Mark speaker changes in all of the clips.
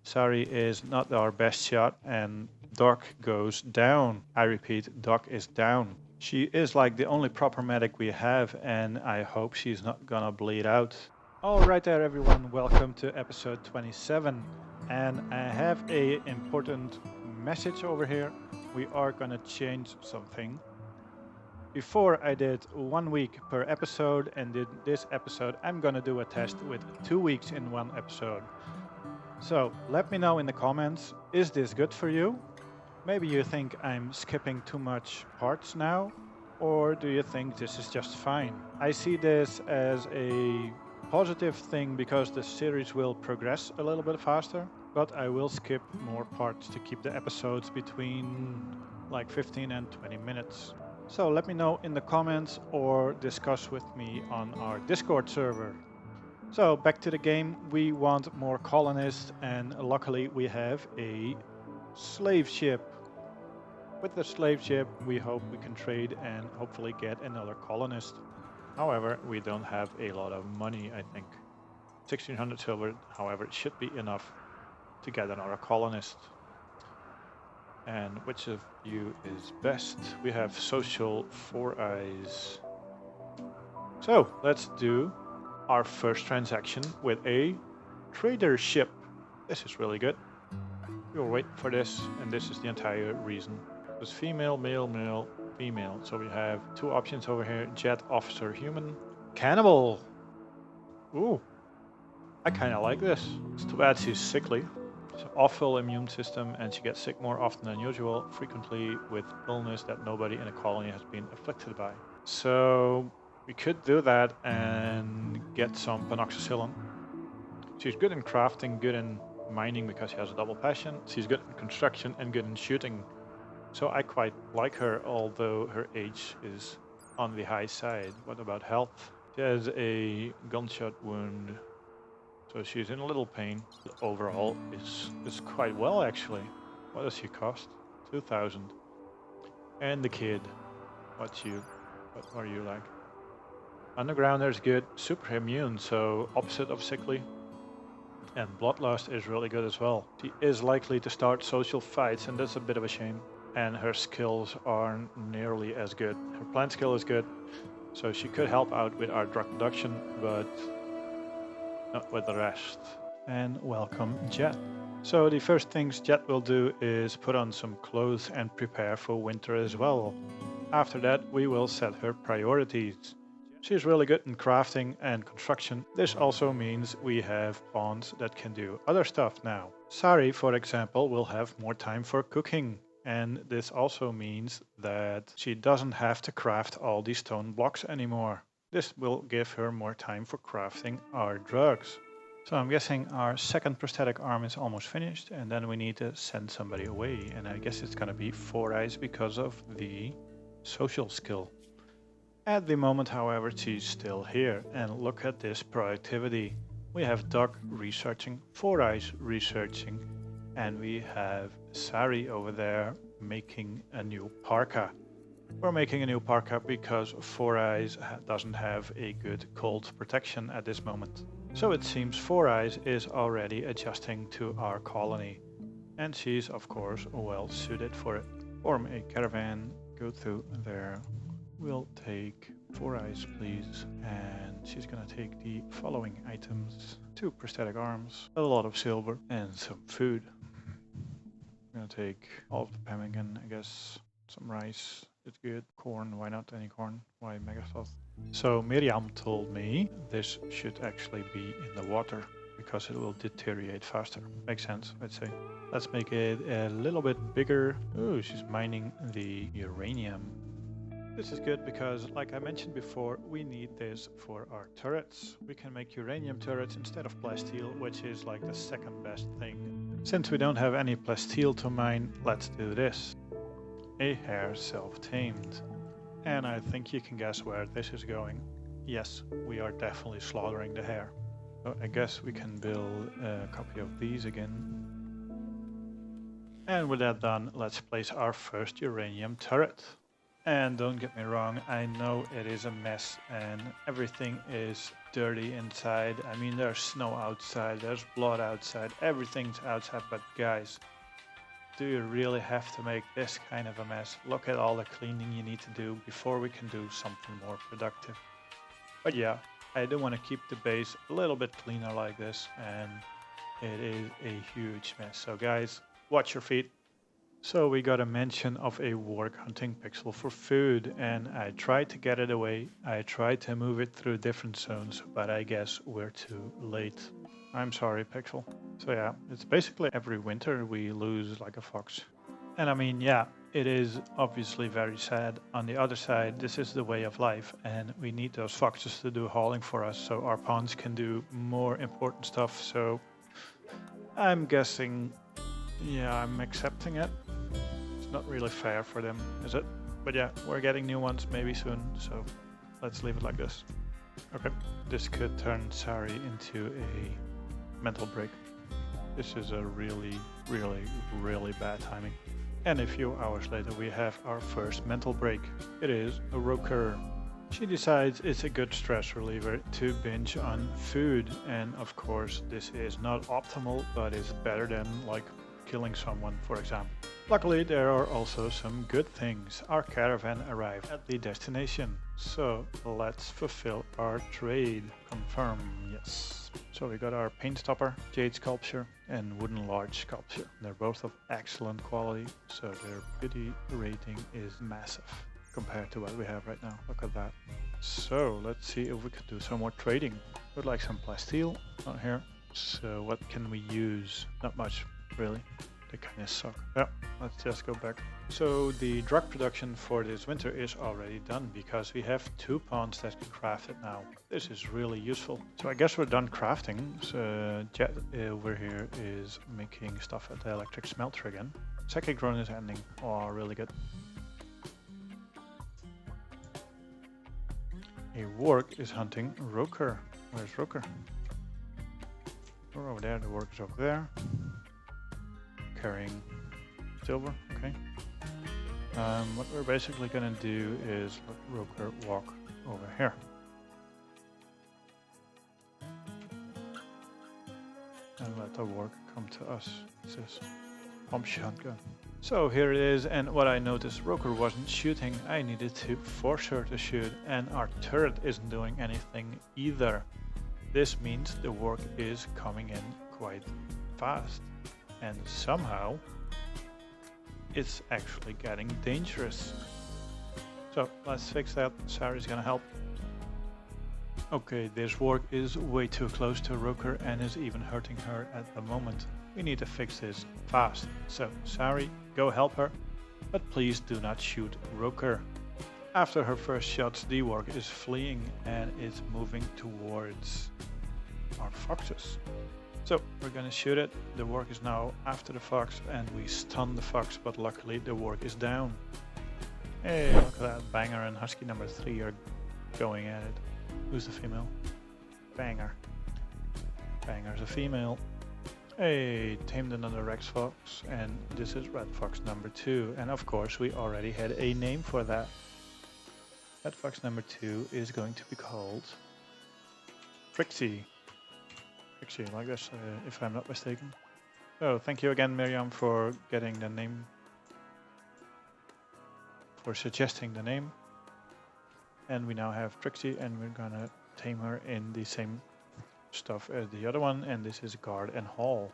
Speaker 1: Sari is not our best shot and Doc goes down. I repeat, Doc is down. She is like the only proper medic we have and I hope she's not gonna bleed out. Alright there everyone, welcome to episode 27 and I have a important message over here. We are gonna change something. Before I did 1 week per episode and did this episode I'm gonna do a test with 2 weeks in one episode. So let me know in the comments, is this good for you? Maybe you think I'm skipping too much parts now, or do you think this is just fine? I see this as a positive thing because the series will progress a little bit faster, but I will skip more parts to keep the episodes between like 15 and 20 minutes. So let me know in the comments or discuss with me on our Discord server. So back to the game, we want more colonists and luckily we have a slave ship. With the slave ship we hope we can trade and hopefully get another colonist. However, we don't have a lot of money, I think. 1600 silver, however, it should be enough to get another colonist. And which of you is best? We have social 4 eyes. So let's do our first transaction with a trader ship. This is really good. We'll wait for this, and this is the entire reason. It's female, male, male, female. So we have 2 options over here: jet, officer, human, cannibal. Ooh, I kind of like this. It's too bad she's sickly. She's awful immune system, and she gets sick more often than usual, frequently with illness that nobody in a colony has been afflicted by. So we could do that and get some panoxycillin. She's good in crafting, good in mining because she has a double passion. She's good in construction and good in shooting. So I quite like her, although her age is on the high side. What about health? She has a gunshot wound, so she's in a little pain. Overall, it's quite well actually. What does she cost? 2,000. And the kid, what are you like? Undergrounder is good, super immune, so opposite of sickly. And bloodlust is really good as well. She is likely to start social fights, and that's a bit of a shame. And her skills aren't nearly as good. Her plant skill is good, so she could help out with our drug production, but not with the rest. And welcome Jet. So the first things Jet will do is put on some clothes and prepare for winter as well. After that, we will set her priorities. She's really good in crafting and construction. This also means we have pawns that can do other stuff now. Sari, for example, will have more time for cooking. And this also means that she doesn't have to craft all these stone blocks anymore. This will give her more time for crafting our drugs. So I'm guessing our second prosthetic arm is almost finished and then we need to send somebody away. And I guess it's gonna be 4 eyes because of the social skill. At the moment, however, she's still here, and look at this productivity. We have Doc researching, 4 eyes researching, and we have Sari over there making a new parka. We're making a new parka because 4 eyes doesn't have a good cold protection at this moment. So it seems 4 eyes is already adjusting to our colony, and she's of course well suited for it. Form a caravan, go through there. We'll take 4 eyes, please. And she's gonna take the following items: 2 prosthetic arms, a lot of silver, and some food. I'm gonna take all of the pemmican, I guess. Some rice, it's good. Corn, why not any corn? Why megasauce? So Miriam told me this should actually be in the water because it will deteriorate faster. Makes sense, I'd say. Let's make it a little bit bigger. Oh, she's mining the uranium. This is good because, like I mentioned before, we need this for our turrets. We can make uranium turrets instead of plasteel, which is like the second best thing. Since we don't have any plasteel to mine, let's do this. A hare self-tamed. And I think you can guess where this is going. Yes, we are definitely slaughtering the hare. So I guess we can build a copy of these again. And with that done, let's place our first uranium turret. And don't get me wrong, I know it is a mess and everything is dirty inside. I mean, there's snow outside, there's blood outside, everything's outside, but guys, do you really have to make this kind of a mess? Look at all the cleaning you need to do before we can do something more productive. But yeah, I do want to keep the base a little bit cleaner like this, and it is a huge mess. So guys, watch your feet. So we got a mention of a warg hunting pixel for food, and I tried to get it away. I tried to move it through different zones, but I guess we're too late. I'm sorry, pixel. So yeah, it's basically every winter we lose like a fox. And I mean, yeah, it is obviously very sad. On the other side, this is the way of life, and we need those foxes to do hauling for us so our pawns can do more important stuff. So I'm guessing, yeah, I'm accepting it. It's not really fair for them, is it? But yeah, we're getting new ones maybe soon, so let's leave it like this. Okay, this could turn Sari into a mental break. This is a really bad timing. And a few hours later we have our first mental break. It is a roker. She decides it's a good stress reliever to binge on food, and of course this is not optimal, but it's better than like killing someone, for example. Luckily there are also some good things. Our caravan arrived at the destination, so let's fulfill our trade. Confirm, yes. So we got our paint stopper, jade sculpture, and wooden large sculpture. They're both of excellent quality, so their beauty rating is massive compared to what we have right now. Look at that. So let's see if we can do some more trading. Would like some plasteel on here. So what can we use? Not much, really. They kind of suck. Yeah, let's just go back. So the drug production for this winter is already done because we have 2 pawns that can craft it now. This is really useful. So I guess we're done crafting. So Jet over here is making stuff at the electric smelter again. Second run is ending. Oh, really good. A warg is hunting Roker. Where's Roker? Oh, over there. The warg is over there. Carrying silver, okay. What we're basically gonna do is let Roker walk over here. And let the warg come to us. It says pump shotgun. So here it is, and what I noticed, Roker wasn't shooting. I needed to force her to shoot, and our turret isn't doing anything either. This means the warg is coming in quite fast. And somehow it's actually getting dangerous. So let's fix that. Sari's gonna help. Okay, this warg is way too close to Roker and is even hurting her at the moment. We need to fix this fast. So Sari, go help her, but please do not shoot Roker. After her first shots, the warg is fleeing and is moving towards our foxes. So we're gonna shoot it. The warg is now after the fox and we stun the fox, but luckily the warg is down. Hey, look at that. Banger and Husky number 3 are going at it. Who's the female? Banger. Banger's a female. Hey, tamed another Rex fox, and this is Red Fox number 2. And of course we already had a name for that. Red Fox number 2 is going to be called Trixie. Actually, like this, if I'm not mistaken. So thank you again, Miriam, for getting the name, for suggesting the name. And we now have Trixie, and we're gonna tame her in the same stuff as the other one, and this is guard and haul.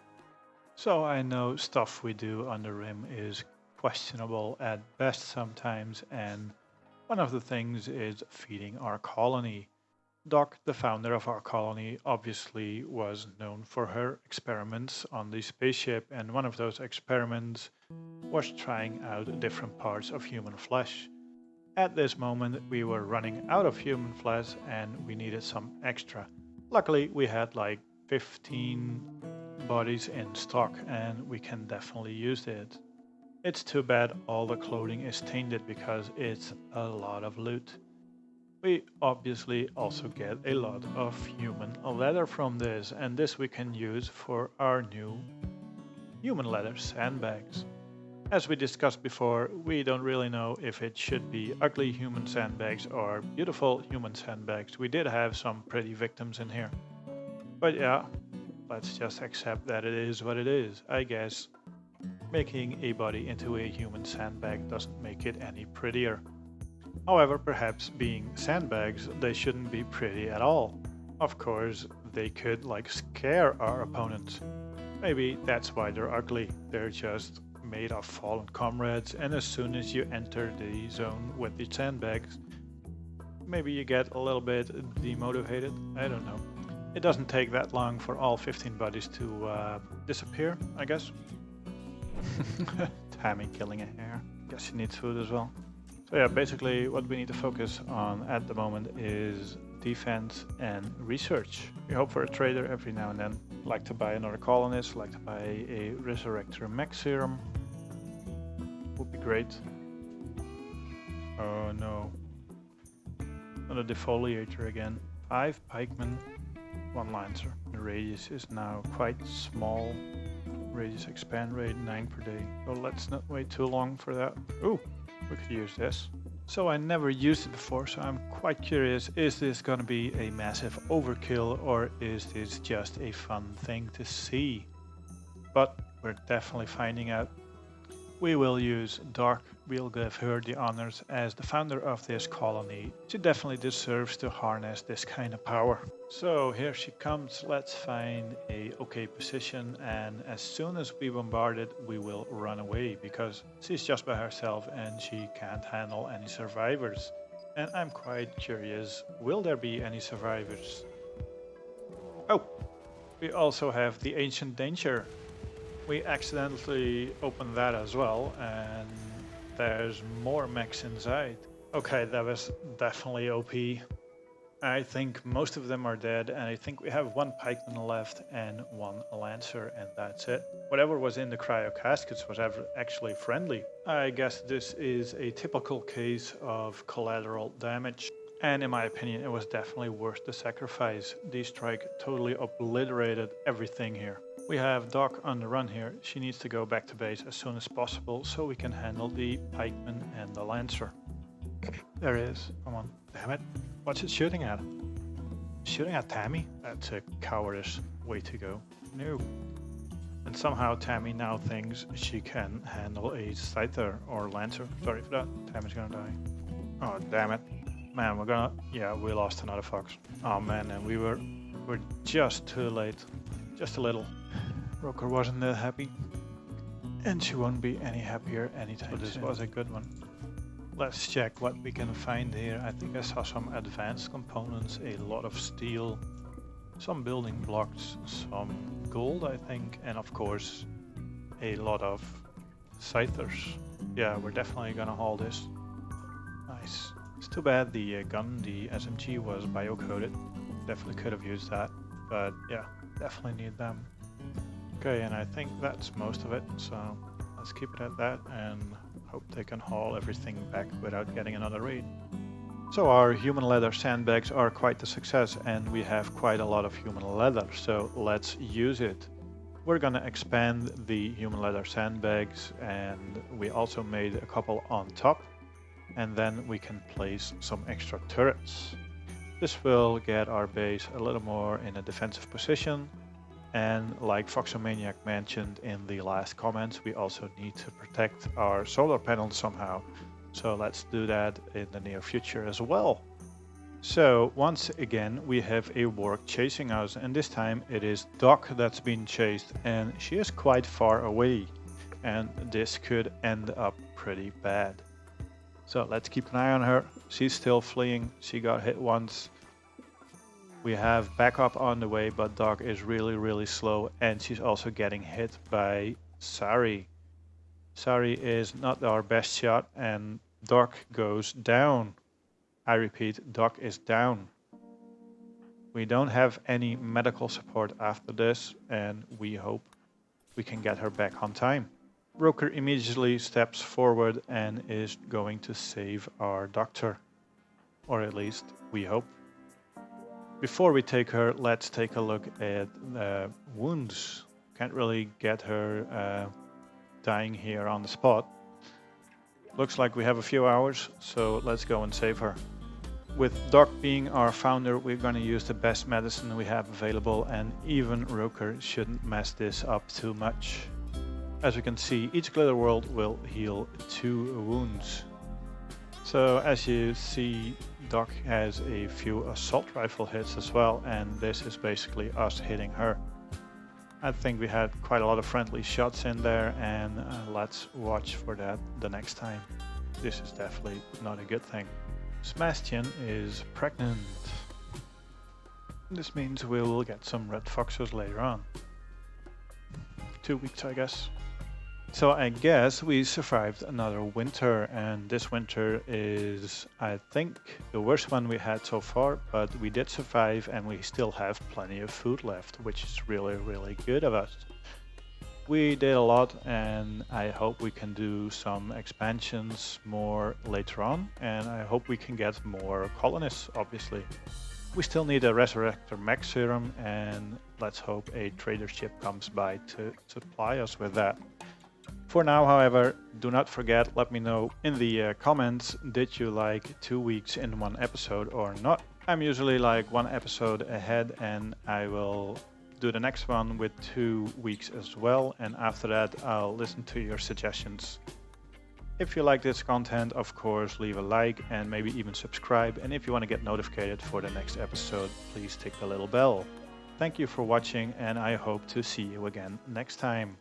Speaker 1: So I know stuff we do on the Rim is questionable at best sometimes, and one of the things is feeding our colony. Doc, the founder of our colony, obviously was known for her experiments on the spaceship, and one of those experiments was trying out different parts of human flesh. At this moment we were running out of human flesh and we needed some extra. Luckily we had like 15 bodies in stock and we can definitely use it. It's too bad all the clothing is tainted because it's a lot of loot. We obviously also get a lot of human leather from this, and this we can use for our new human leather sandbags. As we discussed before, we don't really know if it should be ugly human sandbags or beautiful human sandbags. We did have some pretty victims in here. But yeah, let's just accept that it is what it is. I guess making a body into a human sandbag doesn't make it any prettier. However, perhaps being sandbags, they shouldn't be pretty at all. Of course, they could like scare our opponents. Maybe that's why they're ugly. They're just made of fallen comrades, and as soon as you enter the zone with the sandbags, maybe you get a little bit demotivated. I don't know. It doesn't take that long for all 15 bodies to disappear, I guess. Tammy killing a hare. Guess she needs food as well. So yeah, basically what we need to focus on at the moment is defense and research. We hope for a trader every now and then. Like to buy another colonist, like to buy a resurrector mech serum. Would be great. Oh no. Another defoliator again. 5 pikemen, 1 lancer. The radius is now quite small. Radius expand rate 9 per day. So let's not wait too long for that. Ooh, we could use this. So I never used it before, so I'm quite curious, is this gonna be a massive overkill or is this just a fun thing to see? But we're definitely finding out. We will use Dark. We'll give her the honors as the founder of this colony. She definitely deserves to harness this kind of power. So here she comes. Let's find a okay position, and as soon as we bombard it, we will run away because she's just by herself and she can't handle any survivors. And I'm quite curious, will there be any survivors? Oh, we also have the Ancient Danger. We accidentally opened that as well, and there's more mechs inside. Okay, that was definitely OP. I think most of them are dead, and I think we have 1 pikeman left and 1 lancer, and that's it. Whatever was in the cryo caskets was actually friendly. I guess this is a typical case of collateral damage. And in my opinion, it was definitely worth the sacrifice. The strike totally obliterated everything here. We have Doc on the run here. She needs to go back to base as soon as possible so we can handle the pikeman and the lancer. There it is. Come on. Damn it. What's it shooting at? Shooting at Tammy? That's a cowardice way to go. No. And somehow Tammy now thinks she can handle a scyther or lancer. Sorry for that. Tammy's gonna die. Oh, damn it. Man, we lost another fox. Oh man, and we're just too late. Just a little. Roker wasn't that happy. And she won't be any happier anytime soon. This was a good one. Let's check what we can find here. I think I saw some advanced components, a lot of steel, some building blocks, some gold I think, and of course a lot of scythers. Yeah, we're definitely gonna haul this. Nice. It's too bad the gun, the SMG, was bio-coded. Definitely could have used that, but yeah, definitely need them. Okay, and I think that's most of it, so let's keep it at that and hope they can haul everything back without getting another raid. So our human leather sandbags are quite a success, and we have quite a lot of human leather, so let's use it. We're gonna expand the human leather sandbags, and we also made a couple on top, and then we can place some extra turrets. This will get our base a little more in a defensive position, and like Foxomaniac mentioned in the last comments, we also need to protect our solar panels somehow. So let's do that in the near future as well. So once again we have a warg chasing us, and this time it is Doc that's been chased, and she is quite far away, and this could end up pretty bad. So let's keep an eye on her. She's still fleeing. She got hit once. We have backup on the way, but Doc is really slow, and she's also getting hit by Sari. Sari is not our best shot, and Doc goes down. I repeat, Doc is down. We don't have any medical support after this, and we hope we can get her back on time. Roker immediately steps forward and is going to save our doctor, or at least we hope. Before we take her, let's take a look at wounds. Can't really get her dying here on the spot. Looks like we have a few hours, so let's go and save her. With Doc being our founder, we're going to use the best medicine we have available, and even Roker shouldn't mess this up too much. As you can see, each glitter world will heal 2 wounds. So as you see, Doc has a few assault rifle hits as well, and this is basically us hitting her. I think we had quite a lot of friendly shots in there, and let's watch for that the next time. This is definitely not a good thing. Sebastian is pregnant. This means we will get some red foxes later on. 2 weeks, I guess. So I guess we survived another winter, and this winter is, I think, the worst one we had so far, but we did survive and we still have plenty of food left, which is really, really good of us. We did a lot, and I hope we can do some expansions more later on, and I hope we can get more colonists, obviously. We still need a Resurrector Mech Serum, and let's hope a trader ship comes by to supply us with that. For now, however, do not forget, let me know in the comments, did you like 2 weeks in one episode or not? I'm usually like 1 episode ahead, and I will do the next one with 2 weeks as well, and after that I'll listen to your suggestions. If you like this content, of course, leave a like and maybe even subscribe, and if you want to get notified for the next episode, please tick the little bell. Thank you for watching, and I hope to see you again next time.